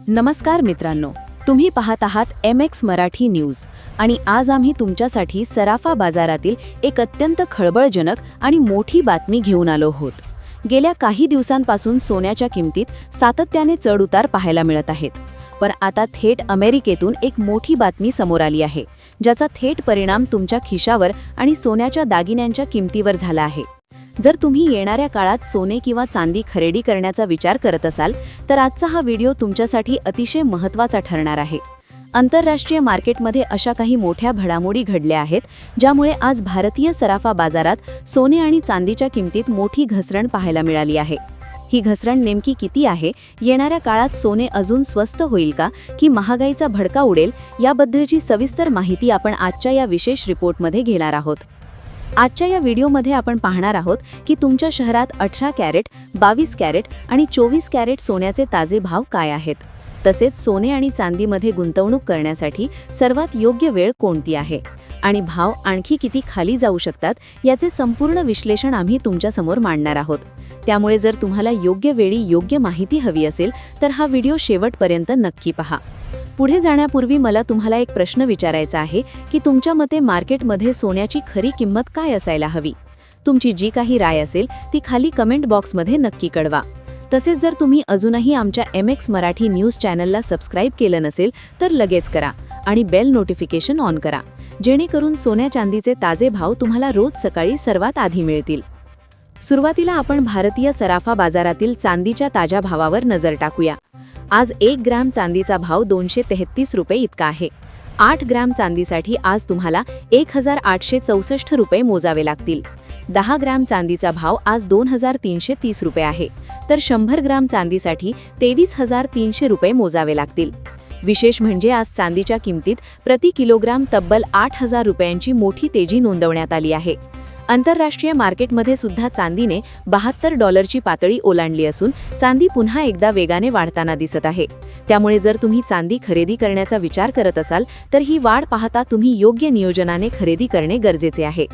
नमस्कार मित्रांनो, तुम्ही पाहत आहात MX मराठी न्यूज आणि आज आम्ही तुमच्यासाठी सराफा बाजारातील एक अत्यंत खळबळजनक आणि मोठी बातमी घेऊन आलो आहोत. गेल्या काही दिवसांपासून सोन्याच्या किमतीत सातत्याने चढउतार पाहायला मिळत आहेत. पण आता थेट अमेरिकेतून एक मोठी बातमी समोर आली आहे, ज्याचा थेट परिणाम तुमच्या खिशावर आणि सोन्याच्या दागिन्यांच्या किमतीवर झाला आहे. जर तुम्ही येणाऱ्या काळात सोने किंवा चांदी खरेदी करण्याचा विचार करत असाल तर आजचा हा व्हिडिओ तुमच्यासाठी अतिशय महत्त्वाचा ठरणार आहे. आंतरराष्ट्रीय मार्केटमध्ये अशा काही मोठ्या घडामोडी घडल्या आहेत ज्यामुळे आज भारतीय सराफा बाजारात सोने आणि चांदीच्या किमतीत मोठी घसरण पाहायला मिळाली आहे. ही घसरण नेमकी किती आहे, येणाऱ्या काळात सोने अजून स्वस्त होईल का की महागाईचा भडका उडेल, याबद्दलची सविस्तर माहिती आपण आजच्या या विशेष रिपोर्टमध्ये घेणार आहोत. आजच्या या व्हिडिओमध्ये आपण पाहणार आहोत की तुमच्या शहरात 18 कॅरेट, 22 कॅरेट आणि 24 कॅरेट सोन्याचे ताजे भाव काय आहेत. तसेच सोने आणि चांदीमध्ये गुंतवणूक करण्यासाठी सर्वात योग्य वेळ कोणती आहे आणि भाव आणखी किती खाली जाऊ शकतात याचे संपूर्ण विश्लेषण आम्ही तुमच्यासमोर मांडणार आहोत. त्यामुळे जर तुम्हाला योग्य वेळी योग्य माहिती हवी असेल तर हा व्हिडिओ शेवटपर्यंत नक्की पहा. पुढे जाण्यापूर्वी मला तुम्हाला एक प्रश्न विचारायचा आहे की तुमच्या मते मार्केटमध्ये सोन्याची खरी किंमत काय असायला हवी. तुमची जी काही राय असेल ती खाली कमेंट बॉक्समध्ये नक्की कळवा. तसेच जर तुम्ही अजूनही आमच्या MX मराठी न्यूज चॅनलला सबस्क्राईब केलं नसेल तर लगेच करा आणि बेल नोटिफिकेशन ऑन करा, जेणेकरून सोन्या चांदीचे ताजे भाव तुम्हाला रोज सकाळी सर्वात आधी मिळतील. सुरुवातीला आपण भारतीय सराफा बाजारातील चांदीच्या ताज्या भावावर नजर टाकूया. आज 1 ग्रॅम चांदीचा भाव 233 रुपये इतका आहे. 8 ग्रॅम चांदीसाठी आज तुम्हाला 1864 रुपये मोजावे लागतील. 10 ग्रॅम चांदीचा भाव आज 2330 रुपये आहे, तर 100 ग्रॅम चांदीसाठी 23300 रुपये मोजावे लागतील. विशेष म्हणजे आज चांदीच्या किमतीत प्रति किलोग्राम तब्बल 8000 रुपयांची मोठी तेजी नोंदवण्यात आली आहे. आंतरराष्ट्रीय मार्केटमध्ये सुद्धा चांदीने $72ची पातळी ओलांडली असून चांदी पुन्हा एकदा वेगाने वाढताना दिसत आहे. त्यामुळे जर तुम्ही चांदी खरेदी करण्याचा विचार करत असाल तर ही वाढ पाहता तुम्ही योग्य नियोजनाने खरेदी करणे गरजेचे आहे.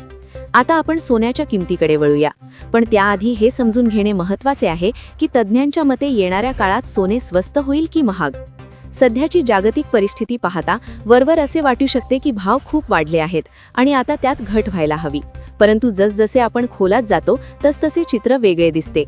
आता आपण सोन्याच्या किमतीकडे वळूया, पण त्याआधी हे समजून घेणे महत्त्वाचे आहे की तज्ज्ञांच्या मते येणाऱ्या काळात सोने स्वस्त होईल की महाग. सध्याची जागतिक परिस्थिती पाहता वरवर असे वाटू शकते की भाव खूप वाढले आहेत आणि आता त्यात घट व्हायला हवी, परंतु जसजसे आपण खोलात जातो तसतसे चित्र वेगळे दिसते.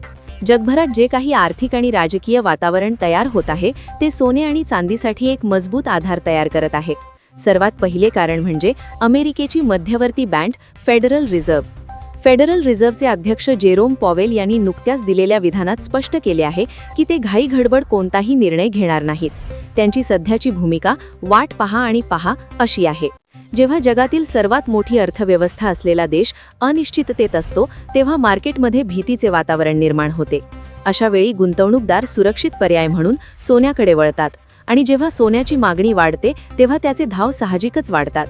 जगभरात जे काही आर्थिक आणि राजकीय वातावरण तयार होत आहे ते सोने आणि चांदीसाठी एक मजबूत आधार तयार करत आहे. सर्वात पहिले कारण म्हणजे अमेरिकेची मध्यवर्ती बँक फेडरल रिझर्व्ह. फेडरल रिझर्व्हचे अध्यक्ष जेरोम पॉवेल यांनी नुकत्याच दिलेल्या विधानात स्पष्ट केले आहे की ते घाईगडबड कोणताही निर्णय घेणार नाहीत. त्यांची सध्याची भूमिका वाट पहा आणि पहा अशी आहे. जेव्हा जगातील सर्वात मोठी अर्थव्यवस्था असलेला देश अनिश्चिततेत असतो तेव्हा मार्केटमध्ये भीतीचे वातावरण निर्माण होते. अशा वेळी गुंतवणूकदार सुरक्षित पर्याय म्हणून सोन्याकडे वळतात आणि जेव्हा सोन्याची मागणी वाढते तेव्हा त्याचे भाव साहजिकच वाढतात.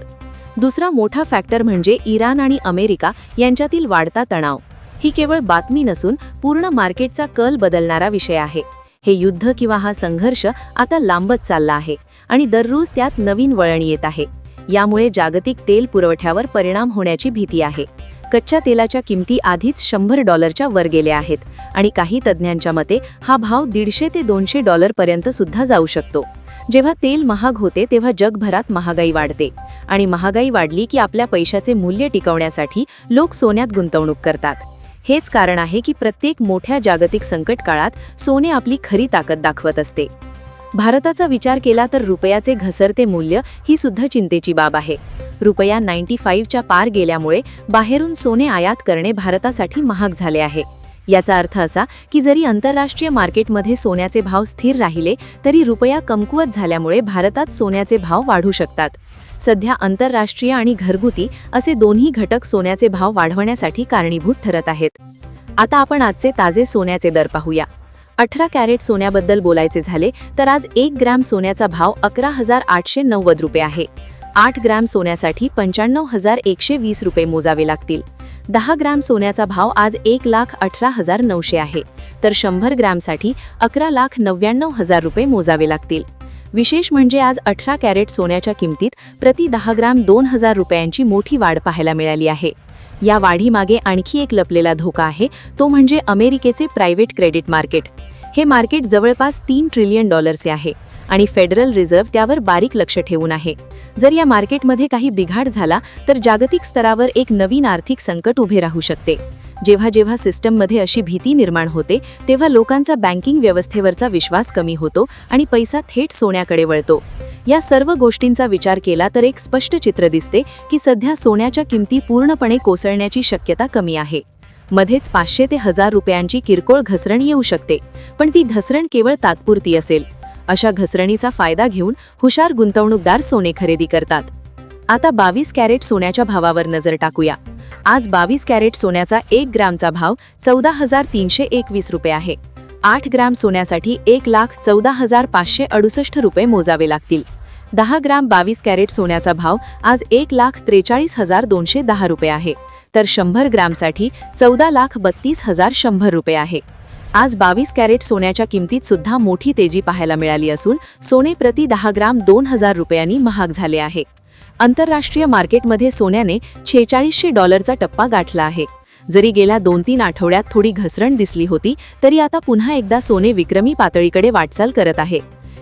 दुसरा मोठा फॅक्टर म्हणजे इराण आणि अमेरिका यांच्यातील वाढता तणाव. ही केवळ बातमी नसून पूर्ण मार्केटचा कल बदलणारा विषय आहे. हे युद्ध किंवा हा संघर्ष आता लांबत चालला आहे आणि दररोज त्यात नवीन वळण येत आहे. यामुळे जागतिक तेल पुरवठ्यावर परिणाम होण्याची भीती आहे. कच्च्या तेलाच्या किमती आधीच $100च्या वर गेल्या आहेत आणि काही तज्ज्ञांच्या मते हा भाव $150 ते $200 पर्यंत सुद्धा जाऊ शकतो. जेव्हा तेल महाग होते तेव्हा जगभरात महागाई वाढते आणि महागाई वाढली की आपल्या पैशाचे मूल्य टिकवण्यासाठी लोक सोन्यात गुंतवणूक करतात. हेच कारण आहे की प्रत्येक मोठ्या जागतिक संकट काळात सोने आपली खरी ताकद दाखवत असते. भारताचा विचार केला तर रुपयाचे घसरते मूल्य ही सुद्धा चिंतेची बाब आहे. रुपया 95च्या पार गेल्यामुळे बाहेरून सोने आयात करणे भारतासाठी महाग झाले आहे. याचा अर्थ असा की जरी आंतरराष्ट्रीय मार्केटमध्ये सोन्याचे भाव स्थिर राहिले तरी रुपया कमकुवत झाल्यामुळे भारतात सोन्याचे भाव वाढू शकतात. सध्या आंतरराष्ट्रीय आणि घरगुती असे दोन्ही घटक सोन्याचे भाव वाढवण्यासाठी कारणीभूत ठरत आहेत. आता आपण आजचे ताजे सोन्याचे दर पाहूया. 18 कॅरेट सोन्याबद्दल बोलायचे झाले तर आज 1 ग्रॅम सोन्याचा भाव 11,890 रुपये आहे. 8 ग्रॅम सोन्यासाठी 95,120 रुपये मोजावे लागतील. 10 ग्रॅम सोन्याचा भाव आज 1,18,900 आहे, तर 100 ग्रॅमसाठी 11,99,000 रुपये मोजावे लागतील. विशेष म्हणजे आज 18 कॅरेट सोन्याच्या किमतीत प्रति 10 ग्रॅम 2000 रुपयांची मोठी वाढ पाहायला मिळाली आहे. या वाढीमागे आणखी एक लपलेला धोका आहे, तो म्हणजे अमेरिकेचे प्रायव्हेट क्रेडिट मार्केट. हे मार्केट जवळपास $3 ट्रिलियन आहे आणि फेडरल रिझर्व्ह त्यावर बारीक लक्ष ठेवून आहे. जर या मार्केटमध्ये काही बिघाड झाला तर जागतिक स्तरावर एक नवीन आर्थिक संकट उभे राहू शकते. जेव्हा जेव्हा सिस्टममध्ये अशी भीती निर्माण होते तेव्हा लोकांचा बँकिंग व्यवस्थेवरचा विश्वास कमी होतो आणि पैसा थेट सोन्याकडे वळतो. या सर्व गोष्टींचा विचार केला तर एक स्पष्ट चित्र दिसते की सध्या सोन्याच्या किमती पूर्णपणे कोसळण्याची शक्यता कमी आहे. मध्येच 500 ते 1000 रुपयांची किरकोळ घसरण येऊ शकते, पण ती घसरण केवळ तात्पुरती असेल. अशा घसरणीचा फायदा घेऊन हुशार गुंतवणूकदार सोने खरेदी करतात. आता 22 कॅरेट सोन्याच्या भावावर नजर टाकूया. आज 22 कॅरेट सोन्याचा 1 ग्रामचा भाव 14,321 रुपये आहे. 8 ग्राम सोन्यासाठी 1,14,568 रुपये मोजावे लागतील. 10 ग्राम 22 कॅरेट सोन्याचा भाव आज 1,43,210 रुपये आहे, तर 100 ग्रामसाठी 14,32,100 रुपये आहे. आज 22 कॅरेट सोन्याच्या किमतीत सुद्धा मोठी तेजी पाहायला मिळाली असून सोने प्रति 10 ग्राम 2,000 रुपयांनी महाग झाले आहे. आंतरराष्ट्रीय मार्केटमध्ये सोन्याने $4600 टप्पा गाठला आहे. जरी गेल्या 2-3 आठवड्यात थोडी घसरण दिसली होती तरी आता पुन्हा एकदा सोने विक्रमी पातळीकडे वाटचाल करत आहे.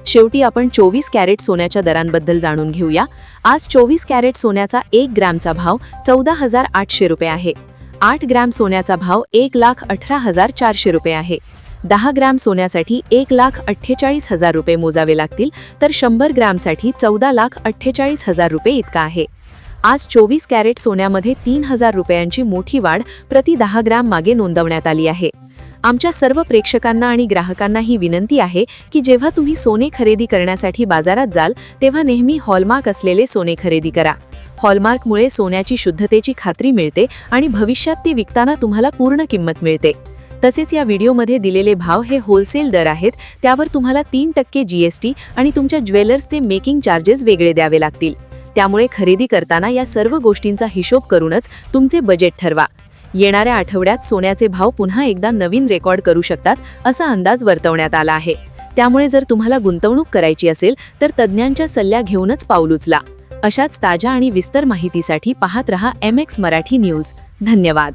शेवटी आपण 24 कॅरेट सोन्याच्या दरांबद्दल जाणून घेऊया. आज 24 कॅरेट सोन्याचा 1 ग्रामचा भाव 14,800 रुपये आहे. 8 ग्राम सोन्याचा भाव 1,18,400 रुपये आहे. 10 ग्राम सोन्यासाठी 1,48,000 रुपये मोजावे लागतील, तर 100 ग्रामसाठी 14,48,000 रुपये इतका आहे. आज 24 कॅरेट सोन्यामध्ये 3,000 रुपयांची मोठी वाढ प्रति 10 ग्राम मागे नोंदवण्यात आली आहे. आमच्या सर्व प्रेक्षकांना आणि ग्राहकांना ही विनंती आहे की जेव्हा तुम्ही सोने खरेदी करण्यासाठी बाजारात जाल तेव्हा नेहमी हॉलमार्क असलेले सोने खरेदी करा. हॉलमार्कमुळे सोन्याची शुद्धतेची खात्री मिळते आणि भविष्यात ते विकताना तुम्हाला पूर्ण किंमत मिळते. तसेच या व्हिडिओमध्ये दिलेले भाव हे होलसेल दर आहेत, त्यावर तुम्हाला 3% GST आणि तुमच्या ज्वेलर्सचे मेकिंग चार्जेस वेगळे द्यावे लागतील. त्यामुळे खरेदी करताना या सर्व गोष्टींचा हिशोब करूनच तुमचे बजेट ठरवा. येणाऱ्या आठवड्यात सोन्याचे भाव पुन्हा एकदा नवीन रेकॉर्ड करू शकतात असा अंदाज वर्तवण्यात आला आहे. त्यामुळे जर तुम्हाला गुंतवणूक करायची असेल तर तज्ज्ञांच्या सल्ला घेऊनच पाऊल उचला. अशाच ताज्या आणि विस्तार माहितीसाठी पाहत रहा MX मराठी न्यूज. धन्यवाद.